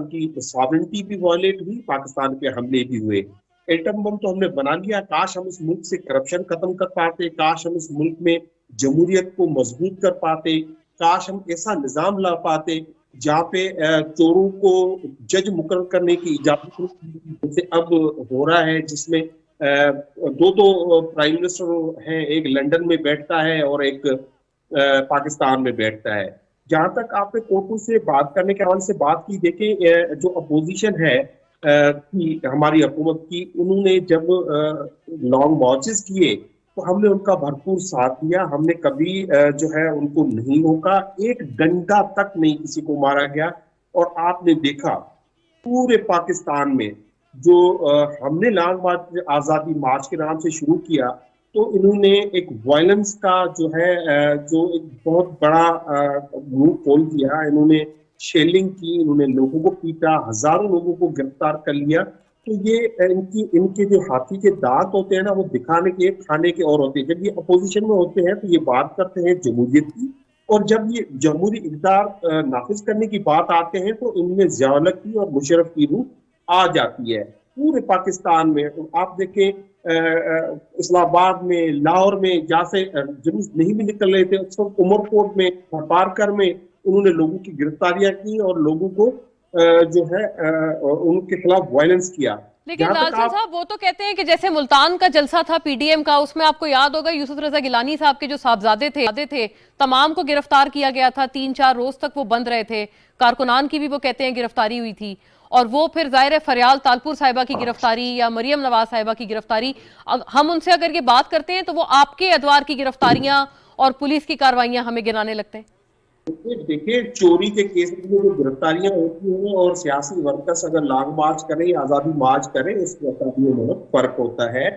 की सॉवरेंटी भी वॉयलेट हुई, पाकिस्तान पे हमले भी हुए। एटम बम तो हमने बना लिया, काश हम इस मुल्क से करप्शन खत्म कर पाते, काश हम इस मुल्क में जमहूरियत को मजबूत कर पाते, काश हम ऐसा निज़ाम ला पाते जहाँ पे चोरों को जज मुकर्रर करने की इजाजत जैसे अब हो रहा है, जिसमें दो प्राइम मिनिस्टर हैं, एक लंदन में बैठता है और एक पाकिस्तान में बैठता है। जहां तक आपने कोर्टों से बात करने के हवाले से बात की, देखें जो अपोजिशन है कि हमारी हुकूमत की, उन्होंने जब लॉन्ग मार्चेस किए तो हमने उनका भरपूर साथ दिया, हमने कभी जो है उनको नहीं रोका, एक डंडा तक नहीं किसी को मारा गया। और आपने देखा पूरे पाकिस्तान में जो हमने लॉन्ग मार्च आज़ादी मार्च के नाम से शुरू किया, तो इन्होंने एक वायलेंस का जो है जो एक बहुत बड़ा मुंह खोल दिया, इन्होंने शेलिंग की, इन्होंने लोगों को पीटा, हजारों लोगों को गिरफ्तार कर लिया। तो ये इनके जो हाथी के दांत होते हैं ना, वो दिखाने के खाने के और होते हैं। जब ये अपोजिशन में होते हैं तो ये बात करते हैं जमहूरियत की, और जब ये जमहूरी इक़्तिदार नाफिज करने की बात आते हैं तो इनमें ज़ियाउल्हक की और मुशर्रफ की रूह आ जाती है। पूरे पाकिस्तान में आप देखें, इस्लामाबाद में, लाहौर में, जहाँ से जुलूस नहीं भी निकल रहे थे, उस वक्त उमरकोट में, पारकर में उन्होंने लोगों की गिरफ्तारियां की और लोगों को जो है उनके खिलाफ वायलेंस किया। लेकिन लालचंद साहब, वो तो कहते हैं कि जैसे मुल्तान का जलसा था PDM का, उसमें आपको याद होगा यूसुफ रजा गिलानी साहब के जो साहबजादे थे तमाम को गिरफ्तार किया गया था, 3-4 रोज तक वो बंद रहे थे, कारकुनान की भी वो कहते हैं गिरफ्तारी हुई थी। और वो फिर जाहिर फरियाल तालपुर साहिबा की गिरफ्तारी या मरियम नवाज साहिबा की गिरफ्तारी, हम उनसे अगर ये बात करते हैं तो वो आपके अदवार की गिरफ्तारियां और पुलिस की कार्रवाइयां हमें गिनाने लगते हैं। देखिए, चोरी के केस में जो गिरफ्तारियां होती हैं और सियासी वर्कर्स अगर लॉन्ग मार्च करें या आजादी मार्च करें, इस गिरफ्तारियों में फर्क होता है।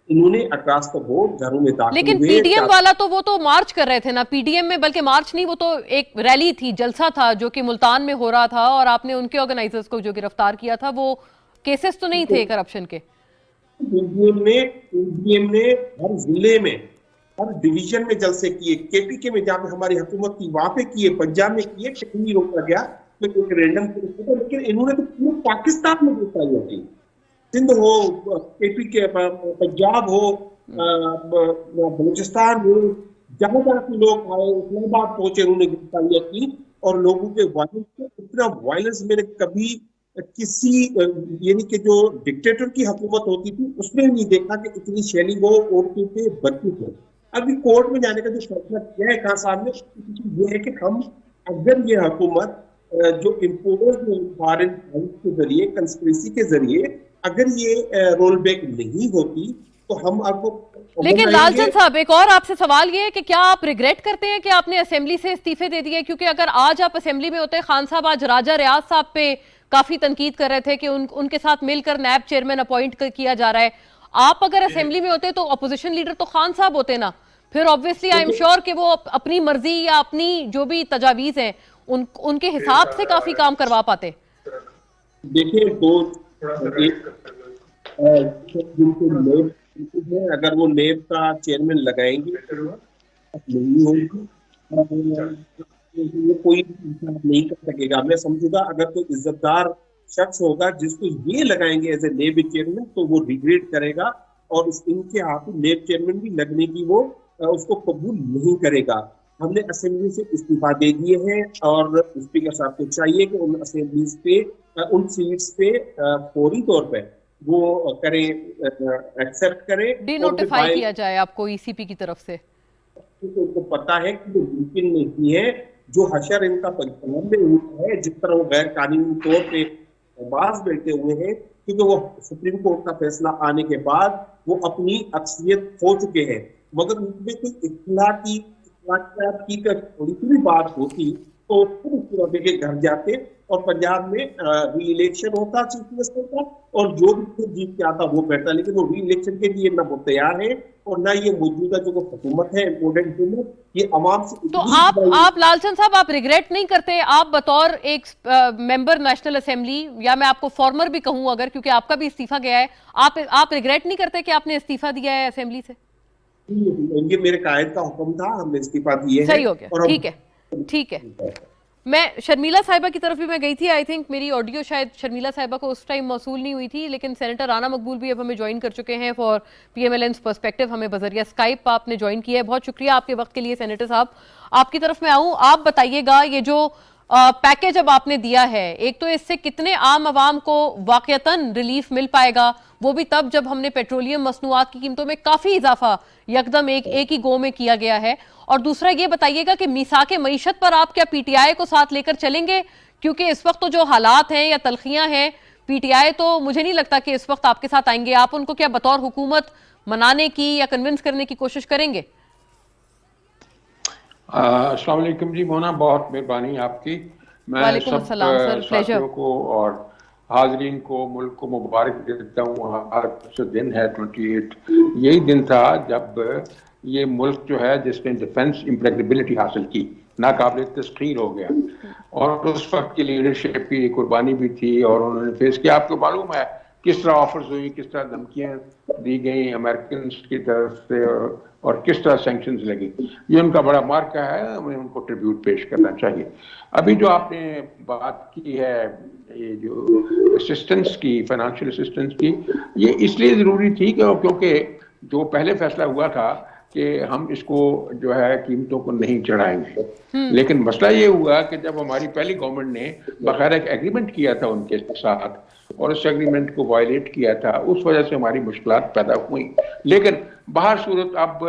इन्होंने अक्रॉस द बोर्ड घरों में दाखिल लेकिन PDM वाला तो वो तो मार्च कर रहे थे ना, PDM में बल्कि मार्च नहीं, वो तो एक रैली थी, जलसा था जो कि मुल्तान में हो रहा था, और आपने उनके ऑर्गेनाइजर्स को जो गिरफ्तार किया था वो केसेस तो नहीं थे करप्शन के। PDM ने हर जिले में, हर डिवीजन में जलसे किए, KPK में जहाँ पे हमारी हुकूमत थी वहां पे किए, पंजाब में किए, कहीं नहीं रोका गया। तो एक रैंडम लेकिन इन्होंने तो पूरे पाकिस्तान में गिरफ्तारियां की। सिंध हो, एपी के पंजाब हो, बलूचिस्तान हो, जहां जहां के लोग आए, इस्लामाबाद पहुंचे, उन्होंने गिरफ्तारियां की। और लोगों के वायलेंस को, इतना वायलेंस मैंने कभी किसी यानी कि जो डिक्टेटर की हुकूमत होती थी उसमें नहीं देखा कि इतनी शैली वो औरतों पे बरती हो। अभी कोर्ट में जाने का जो फैसला किया है खान साहब ने, ये है कि हम अगर ये हुकूमत जो इम्पोर्ट फॉरेन के जरिए, कंस्पिरेसी के जरिए अगर ये रोल बैक नहीं होती तो हम आपको। लेकिन लालचंद साहब, एक और आपसे सवाल ये है कि क्या आप रिग्रेट करते हैं कि आपने असेंबली से इस्तीफे दे दिए? क्योंकि अगर आज आप असेंबली में होते, खान साहब आज राजा रियाज साहब पे काफी तनकीद कर रहे थे कि उनके साथ मिलकर नैब चेयरमैन अपॉइंट किया जा रहा है। आप अगर असेंबली में होते तो अपोजिशन लीडर तो खान साहब होते ना, फिर ऑब्वियसली आई एम श्योर कि वो अपनी मर्जी या अपनी जो भी तजावीज हैं उनके हिसाब से काफी काम करवा पाते। देखिए, अगर वो नेब का चेयरमैन लगाएंगे नहीं होगी, ये कोई नहीं कर सकेगा। मैं समझूंगा अगर कोई इज्जतदार शख्स होगा जिसको ये लगाएंगे एज ए नेब चेयरमैन तो वो रिग्रेट करेगा और इनके हाथ नेब चेयरमैन भी लगने की वो उसको कबूल नहीं करेगा। हमने असेंबली से इस्तीफा दे दिए हैं और स्पीकर साहब को चाहिए कि उन असेंबलीज पे, उन सीट्स पे फौरी तौर पे वो करें, एक्सेप्ट करें, डिनोटिफाई किया जाए आपको ईसीपी की तरफ से। उनको पता है कि वो मुमकिन नहीं है। जो हशर इनका पंजाब में हुआ है, जिस तरह वो गैर कानूनी तौर पे बाज बैठे हुए हैं, क्योंकि वो सुप्रीम कोर्ट का फैसला आने के बाद वो अपनी अक्सरियत खो चुके हैं। मगर उनमें कोई इख्तिलाफी थोड़ी सी भी बात होती तो फिर उस तरह के घर जाते और पंजाब में री इलेक्शन होता चीफ मिनिस्टर का और जो भी जीत के आता वो बैठता। लेकिन वो री इलेक्शन के लिए ना वो तैयार है और ना ये मौजूदा जो हुकूमत है, इम्पोर्टेंट हुकूमत, ये अवाम से। तो आप लालचंद साहब, आप रिग्रेट नहीं करते? आप बतौर एक मेंबर नेशनल असेंबली, या मैं आपको फॉर्मर भी कहूं अगर, क्योंकि आपका भी इस्तीफा गया है, आप रिग्रेट नहीं करते कि आपने इस्तीफा दिया है असेंबली से? ये मेरे कायद का हुक्म था, हमने इस्तीफा दिए। सही हो गया, ठीक है, ठीक है। मैं शर्मिला साहिबा की तरफ भी मैं गई थी। आई थिंक मेरी ऑडियो शायद शर्मिला साहिबा को उस टाइम मौसूल नहीं हुई थी, लेकिन सेनेटर राना मकबूल भी अब हमें ज्वाइन कर चुके हैं फॉर पीएमएलएन's पर्सपेक्टिव। हमें बजरिया स्काइप आपने ज्वाइन किया है, बहुत शुक्रिया आपके वक्त के लिए सेनेटर साहब। आपकी तरफ मैं आऊं, आप बताइएगा ये जो पैकेज अब आपने दिया है, एक तो इससे कितने आम आवाम को वाकयतन रिलीफ मिल पाएगा, वो भी तब जब हमने पेट्रोलियम मसनूआत की कीमतों में काफी इजाफा यकदम एक ही गो में किया गया है। और दूसरा ये बताइएगा कि मीसाके मईशत पर आप क्या पीटीआई को साथ लेकर चलेंगे? क्योंकि इस वक्त तो जो हालात हैं या तलखियां हैं, पीटीआई तो मुझे नहीं लगता कि इस वक्त आपके साथ आएंगे। आप उनको क्या बतौर हुकूमत मनाने की या कन्विंस करने की कोशिश करेंगे? अस्सलाम वालेकुम जी मोना, बहुत मेहरबानी आपकी। मैं सब साथियों को और हाजरीन को, मुल्क को मुबारक देता हूँ। आज दिन है 28, यही दिन था जब ये मुल्क जो है जिसने डिफेंस इम्प्रेग्नेबिलिटी हासिल की, नाकाबिल तस्खीर हो गया। और उस वक्त की लीडरशिप की कुर्बानी भी थी और उन्होंने फेस किया। आपको मालूम है किस तरह ऑफर्स हुई, किस तरह धमकियाँ दी गई अमेरिकन की तरफ से और किस तरह सैंक्शंस लगी। ये उनका बड़ा मार्का है, हमें उनको ट्रिब्यूट पेश करना चाहिए। अभी जो आपने बात की है ये जो असिस्टेंस की, फाइनेंशियल असिस्टेंस की, ये इसलिए ज़रूरी थी क्योंकि जो पहले फैसला हुआ था कि हम इसको जो है कीमतों को नहीं चढ़ाएंगे, लेकिन मसला ये हुआ कि जब हमारी पहली गवर्नमेंट ने बाकायदा एक एग्रीमेंट किया था उनके साथ और उस एग्रीमेंट को वायलेट किया था, उस वजह से हमारी मुश्किलात पैदा हुई। लेकिन बाहर सूरत अब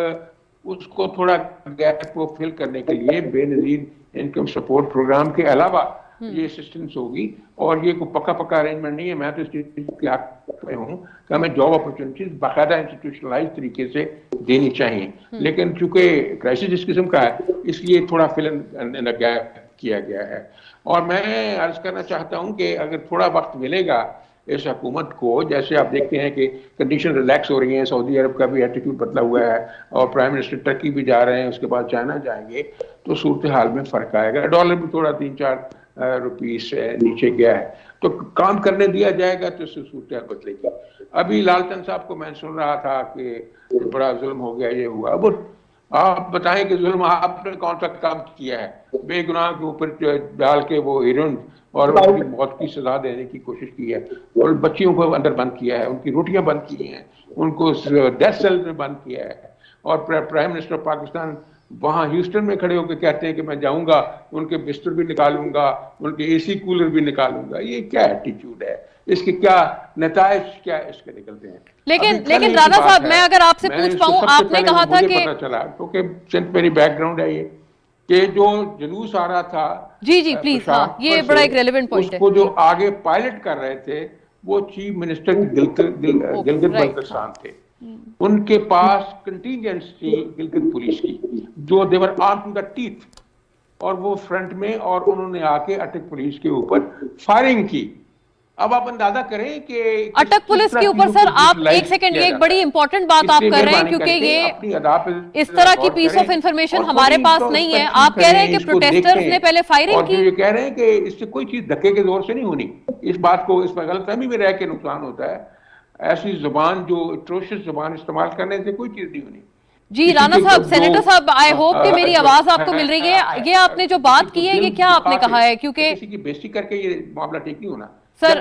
उसको थोड़ा गैप को फिल करने के लिए बेनजीर इनकम सपोर्ट प्रोग्राम के अलावा ये असिस्टेंस होगी। और ये कोई पक्का अरेंजमेंट नहीं है। मैं तो इस चीज के हक में हूँ कि हमें जॉब अपॉर्चुनिटीज बाकायदा इंस्टीट्यूशनलाइज तरीके से देनी चाहिए। लेकिन चूंकि क्राइसिस इस किस्म का है, इसलिए थोड़ा फिल इन द गैप किया गया है। और मैं अर्ज करना चाहता हूँ कि अगर थोड़ा वक्त मिलेगा इस हुकूमत को, जैसे आप देखते हैं कि कंडीशन रिलैक्स हो रही हैं, सऊदी अरब का भी एटीट्यूड बदला हुआ है और प्राइम मिनिस्टर टर्की भी जा रहे हैं, उसके बाद चाइना जाएंगे, तो सूरत हाल में फ़र्क आएगा। डॉलर भी थोड़ा 3-4 रुपये से नीचे गया है, तो काम करने दिया जाएगा तो इससे सूरत हाल बदलेगी। अभी लालचंद साहब को मैं सुन रहा था कि बड़ा जुल्म हो गया, ये हुआ। अब आप बताएं कि जुल्म आपने कौन सा काम किया है? बेगुनाह के ऊपर डाल के वो हिरन और उनकी मौत की सजा देने की कोशिश की है, और बच्चियों को अंदर बंद किया है, उनकी रोटियां बंद की हैं, उनको डेथ सेल में बंद किया है, और प्राइम मिनिस्टर पाकिस्तान वहां ह्यूस्टन में खड़े होकर कहते हैं कि मैं जाऊंगा, उनके बिस्तर भी निकालूंगा, उनके एसी कूलर भी निकालूंगा। ये क्या एटीट्यूड है? इसके क्या नतायज क्या इसके निकलते हैं? लेकिन राणा साहब, मैं अगर आपसे पूछ पाऊं, आपने कहा था कि पता चला, क्योंकि सिंध मेरी बैकग्राउंड है ये, कि जो जुलूस आ रहा था जी प्लीज, हाँ, ये बड़ा एक रेलेवेंट पॉइंट है। उसको जो आगे पायलट कर रहे थे वो चीफ मिनिस्टर गिलगित बल्तिस्तान थे। उनके पास कंटिजेंट्स थी गिलगित पुलिस की, जो देवर आर्म्ड टू द टीथ, और वो फ्रंट में, और उन्होंने आके अटक पुलिस के ऊपर फायरिंग की। अब आप अंदाजा करें कि अटक पुलिस के ऊपर सर, आप एक सेकंड, ये एक बड़ी इंपॉर्टेंट बात आप कर रहे हैं, क्योंकि ये इस तरह की पीस ऑफ इंफॉर्मेशन हमारे पास नहीं है। आप कह रहे हैं कि प्रोटेस्टर्स ने पहले फायरिंग की, ये कह रहे हैं कि इससे कोई चीज धक्के के जोर से नहीं होनी। इस बात को, इस पर गलतफहमी में रह के नुकसान होता है। ऐसी जुबान, जो एट्रोशियस जुबान इस्तेमाल करने से कोई चीज नहीं होनी। जी राणा साहब, सेनेटर साहब, आई होप कि मेरी आवाज आपको मिल रही है। ये आपने जो बात की है, ये क्या आपने कहा है? क्योंकि किसी की बेइज्जती करके ये मामला ठीक नहीं होना सर।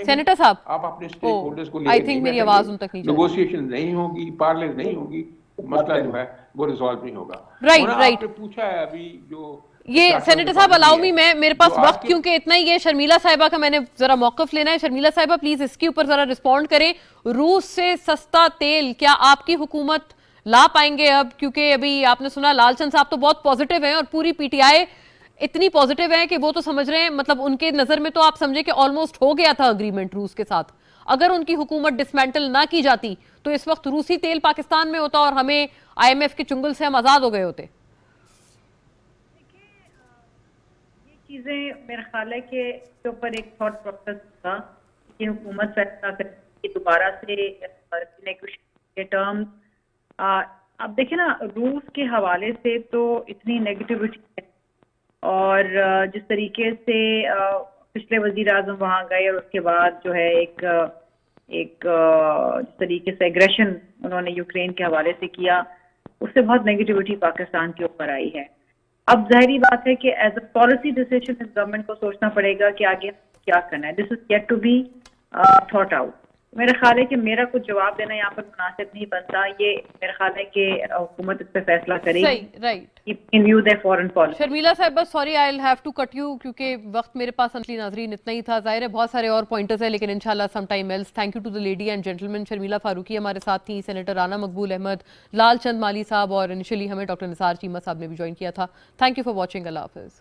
सेनेटर साहब, आप अपने स्टेक होल्डर्स को आई थिंक मेरी आवाज उन तक नहीं, नेगोशिएशन नहीं होगी, पार्ले नहीं होगी, मसला जो है वो रिजॉल्व नहीं होगा। राइट। पूछा है अभी जो ये सेनेटर साहब, अलाउ मी, मैं, मेरे पास वक्त क्योंकि इतना ही है, शर्मिला साहिबा का मैंने जरा मौकफ लेना है। शर्मिला साहिबा, प्लीज इसके ऊपर जरा रिस्पॉन्ड करें। रूस से सस्ता तेल क्या आपकी हुकूमत ला पाएंगे अब? क्योंकि अभी आपने सुना लालचंद साहब तो बहुत पॉजिटिव हैं, और पूरी पीटीआई इतनी पॉजिटिव है कि वो तो समझ रहे हैं, मतलब उनके नजर में तो आप समझे कि ऑलमोस्ट हो गया था अग्रीमेंट रूस के साथ। अगर उनकी हुकूमत डिसमेंटल ना की जाती तो इस वक्त रूसी तेल पाकिस्तान में होता और हमें आईएमएफ के चुंगल से हम आजाद हो गए होते। ये चीजें मेरे ख्याल है कि इसके ऊपर एक थॉट प्रोसेस था कि हुकूमत फैसला करेगी दोबारा से नेगोशिएशन के टर्म्स। अब देखिए ना, रूस के हवाले से तो इतनी नेगेटिविटी है, और जिस तरीके से पिछले वजीर आजम वहाँ गए, और उसके बाद जो है एक जिस तरीके से एग्रेशन उन्होंने यूक्रेन के हवाले से किया, उससे बहुत नेगेटिविटी पाकिस्तान के ऊपर आई है। अब जाहिर बात है कि एज अ पॉलिसी डिसीजन इस गवर्नमेंट को सोचना पड़ेगा कि आगे क्या करना है। This is yet to be thought out. मेरा ख्याल है कि मेरा कुछ जवाब देना यहाँ पर मुनासिब नहीं बनता। ये मेरा ख्याल है कि हुकूमत इस पर फैसला करेगी, right, in view their foreign policy. Sharmila साहब, बस sorry, I will have to cut you, क्योंकि वक्त मेरे पास असली नाजरीन इतना ही था। जाहिर है बहुत सारे और पॉइंटर्स हैं, लेकिन इंशाल्लाह some time else. Thank you to the lady and gentleman. Sharmila Farooqui हमारे साथ थी, सेनेटर राना मकबूल अहमद, लालचंद माली साहब, और इनिशियली हमें डॉक्टर निसार चीमा साहब ने भी ज्वाइन किया था। Thank you for watching. अल्लाह हाफिज़।